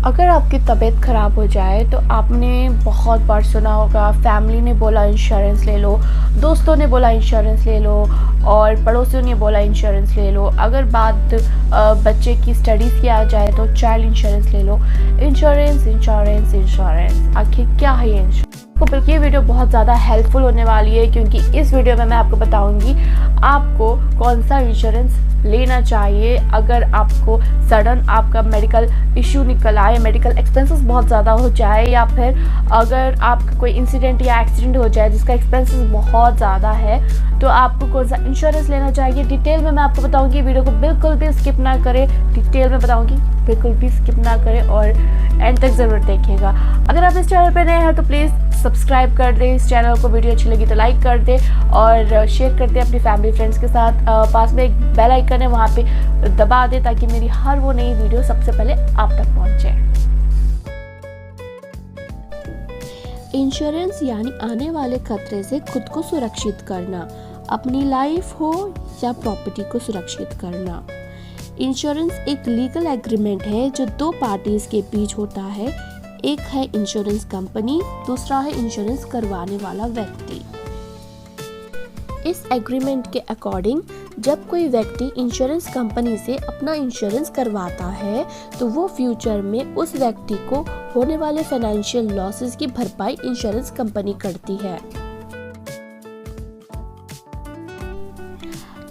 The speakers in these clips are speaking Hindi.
अगर आपकी तबीयत ख़राब हो जाए तो आपने बहुत बार सुना होगा, फैमिली ने बोला इंश्योरेंस ले लो, दोस्तों ने बोला इंश्योरेंस ले लो और पड़ोसियों ने बोला इंश्योरेंस ले लो। अगर बात बच्चे की स्टडीज़ की आ जाए तो चाइल्ड इंश्योरेंस ले लो। इंश्योरेंस इंश्योरेंस इंश्योरेंस, आखिर क्या है ये इंश्योरेंस? तो बल्कि ये वीडियो बहुत ज़्यादा हेल्पफुल होने वाली है, क्योंकि इस वीडियो में मैं आपको बताऊंगी आपको कौन सा इंश्योरेंस लेना चाहिए अगर आपको सडन आपका मेडिकल इश्यू निकल आए, मेडिकल एक्सपेंसेस बहुत ज़्यादा हो जाए, या फिर अगर आपका कोई इंसिडेंट या एक्सीडेंट हो जाए जिसका एक्सपेंसेस बहुत ज़्यादा है, तो आपको कौन सा इंश्योरेंस लेना चाहिए। डिटेल में मैं आपको बताऊंगी, वीडियो को बिल्कुल भी स्किप ना करें, डिटेल में बताऊंगी, बिल्कुल भी स्किप ना करें और एंड तक ज़रूर देखिएगा। अगर आप इस चैनल पर नए हैं तो प्लीज़ सब्सक्राइब कर दें इस चैनल को, वीडियो अच्छी लगी तो लाइक कर दें और शेयर कर दें अपनी फैमिली फ्रेंड्स के साथ। पास में एक बेल आइकन है, वहाँ पे दबा दें ताकि मेरी हर वो नई वीडियो सबसे पहले आप तक पहुँचे। इंश्योरेंस यानी आने वाले खतरे से खुद को सुरक्षित करना, अपनी लाइफ हो या प्रॉपर्टी को सुरक्षित करना। इंश्योरेंस एक लीगल एग्रीमेंट है जो दो पार्टीज के बीच होता है। एक है इंश्योरेंस कंपनी, दूसरा है इंश्योरेंस करवाने वाला व्यक्ति। इस एग्रीमेंट के अकॉर्डिंग जब कोई व्यक्ति इंश्योरेंस कंपनी से अपना इंश्योरेंस करवाता है तो वो फ्यूचर में उस व्यक्ति को होने वाले फाइनेंशियल लॉसेस की भरपाई इंश्योरेंस कंपनी करती है।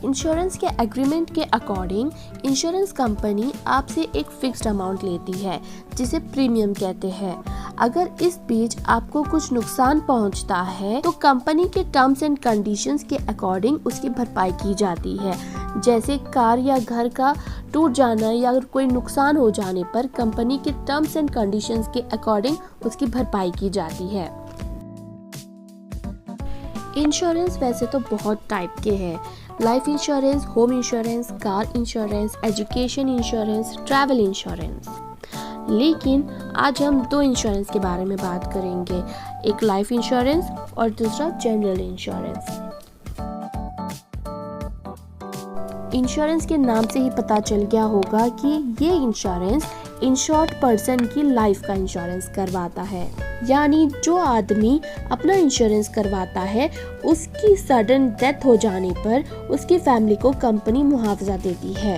इंश्योरेंस के एग्रीमेंट के अकॉर्डिंग इंश्योरेंस कंपनी आपसे एक फिक्स्ड अमाउंट लेती है जिसे प्रीमियम कहते हैं। अगर इस बीच आपको कुछ नुकसान पहुंचता है तो कंपनी के टर्म्स एंड कंडीशंस के अकॉर्डिंग उसकी भरपाई की जाती है। जैसे कार या घर का टूट जाना या अगर कोई नुकसान हो जाने पर कंपनी के टर्म्स एंड कंडीशंस के अकॉर्डिंग उसकी भरपाई की जाती है। इंश्योरेंस वैसे तो बहुत टाइप के हैं, life insurance, home insurance, car insurance, education insurance, travel insurance. लेकिन आज हम दो इंश्योरेंस के बारे में बात करेंगे, एक लाइफ इंश्योरेंस और दूसरा जनरल इंश्योरेंस। इंश्योरेंस के नाम से ही पता चल गया होगा कि ये इंश्योरेंस इंश्योर्ड पर्सन की लाइफ का इंश्योरेंस करवाता है, यानी जो आदमी अपना इंश्योरेंस करवाता है उसकी सडन डेथ हो जाने पर उसकी फैमिली को कंपनी मुआवजा देती है।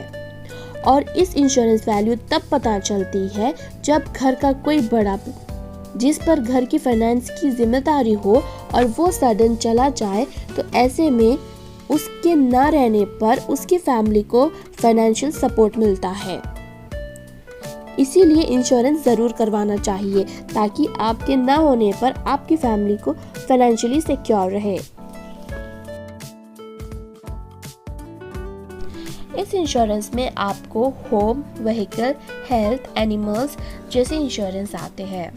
और इस इंश्योरेंस वैल्यू तब पता चलती है जब घर का कोई बड़ा जिस पर घर की फाइनेंस की जिम्मेदारी हो और वो सडन चला जाए, तो ऐसे में उसके ना रहने पर उसकी फैमिली को फाइनेंशियल सपोर्ट मिलता है। इसीलिए इंश्योरेंस ज़रूर करवाना चाहिए ताकि आपके ना होने पर आपकी फैमिली को फाइनेंशियली सिक्योर रहे। इस इंश्योरेंस में आपको होम, व्हीकल, हेल्थ, एनिमल्स जैसे इंश्योरेंस आते हैं।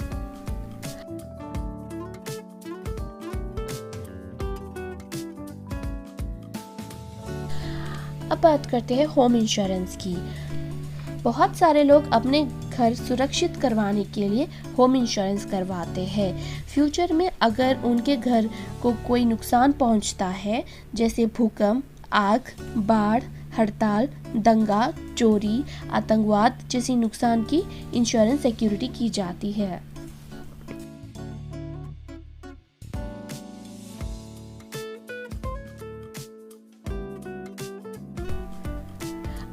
अब बात करते हैं होम इंश्योरेंस की। बहुत सारे लोग अपने घर सुरक्षित करवाने के लिए होम इंश्योरेंस करवाते हैं। फ्यूचर में अगर उनके घर को कोई नुकसान पहुंचता है, जैसे भूकंप, आग, बाढ़, हड़ताल, दंगा, चोरी, आतंकवाद जैसी नुकसान की इंश्योरेंस सिक्योरिटी की जाती है।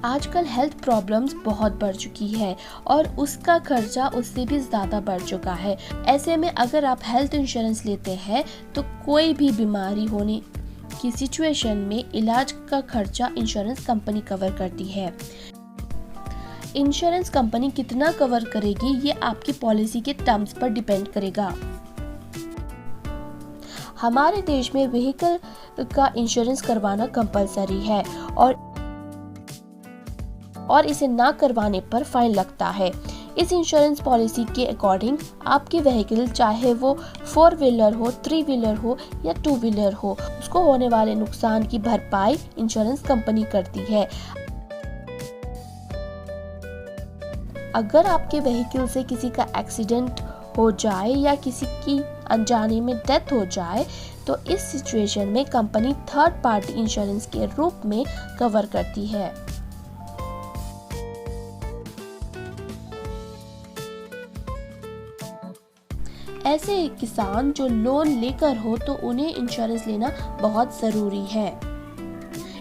आजकल हेल्थ प्रॉब्लम्स बहुत बढ़ चुकी है और उसका खर्चा उससे भी ज़्यादा बढ़ चुका है। ऐसे में अगर आप हेल्थ इंश्योरेंस लेते हैं तो कोई भी बीमारी होने की सिचुएशन में इलाज का खर्चा इंश्योरेंस कंपनी कवर करती है। इंश्योरेंस कंपनी कितना कवर करेगी ये आपकी पॉलिसी के टर्म्स पर डिपेंड करेगा। हमारे देश में व्हीकल का इंश्योरेंस करवाना कंपलसरी है और इसे ना करवाने पर फाइन लगता है। इस इंश्योरेंस पॉलिसी के अकॉर्डिंग आपकी व्हीकल चाहे वो 4 व्हीलर हो, 3 व्हीलर हो या 2 व्हीलर हो, उसको होने वाले नुकसान की भरपाई इंश्योरेंस कंपनी करती है। अगर आपके व्हीकल से किसी का एक्सीडेंट हो जाए या किसी की अनजाने में डेथ हो जाए तो इस सिचुएशन में कंपनी थर्ड पार्टी इंश्योरेंस के रूप में कवर करती है। ऐसे किसान जो लोन लेकर हो तो उन्हें इंश्योरेंस लेना बहुत ज़रूरी है।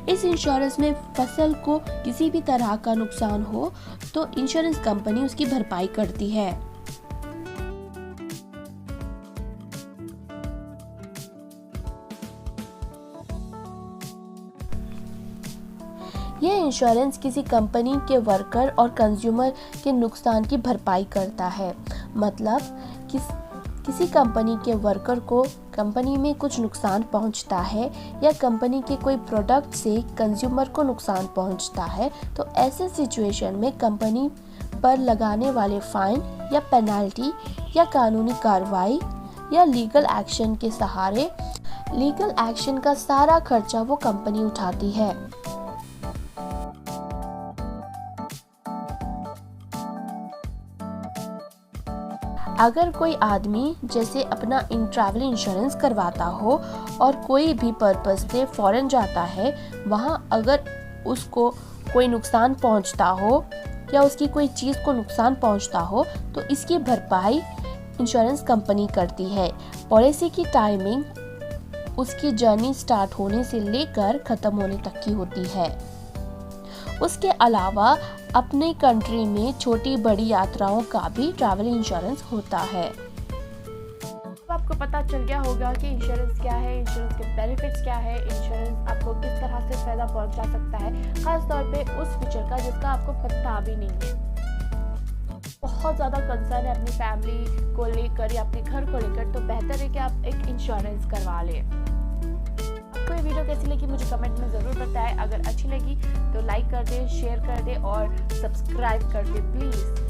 इस इंश्योरेंस में फसल को किसी भी तरह का नुकसान हो तो इंश्योरेंस कंपनी उसकी भरपाई करती है। यह इंश्योरेंस किसी कंपनी के वर्कर और कंज्यूमर के नुकसान की भरपाई करता है। मतलब किसी कंपनी के वर्कर को कंपनी में कुछ नुकसान पहुंचता है या कंपनी के कोई प्रोडक्ट से कंज्यूमर को नुकसान पहुंचता है तो ऐसे सिचुएशन में कंपनी पर लगाने वाले फाइन या पेनल्टी या कानूनी कार्रवाई या लीगल एक्शन के सहारे लीगल एक्शन का सारा खर्चा वो कंपनी उठाती है। अगर कोई आदमी जैसे अपना ट्रैवल इंश्योरेंस करवाता हो और कोई भी पर्पस से फॉरेन जाता है, वहाँ अगर उसको कोई नुकसान पहुँचता हो या उसकी कोई चीज़ को नुकसान पहुँचता हो तो इसकी भरपाई इंश्योरेंस कंपनी करती है। पॉलिसी की टाइमिंग उसकी जर्नी स्टार्ट होने से लेकर ख़त्म होने तक की होती है। उसके अलावा अपने कंट्री में छोटी बड़ी यात्राओं का भी ट्रैवल इंश्योरेंस होता है। अब आपको पता चल गया होगा कि इंश्योरेंस क्या है, इंश्योरेंस के बेनिफिट्स क्या है, इंश्योरेंस आपको किस तरह से फ़ायदा पहुंचा सकता है, खास तौर पे उस फीचर का जिसका आपको पता भी नहीं है। बहुत ज़्यादा कंसर्न है अपनी फैमिली को लेकर या अपने घर को लेकर, तो बेहतर है कि आप एक इंश्योरेंस करवा लें। आपको ये वीडियो कैसी लगी मुझे कमेंट में ज़रूर बताएं। अगर अच्छी लगी तो लाइक कर दें, शेयर कर दें और सब्सक्राइब कर दें प्लीज़।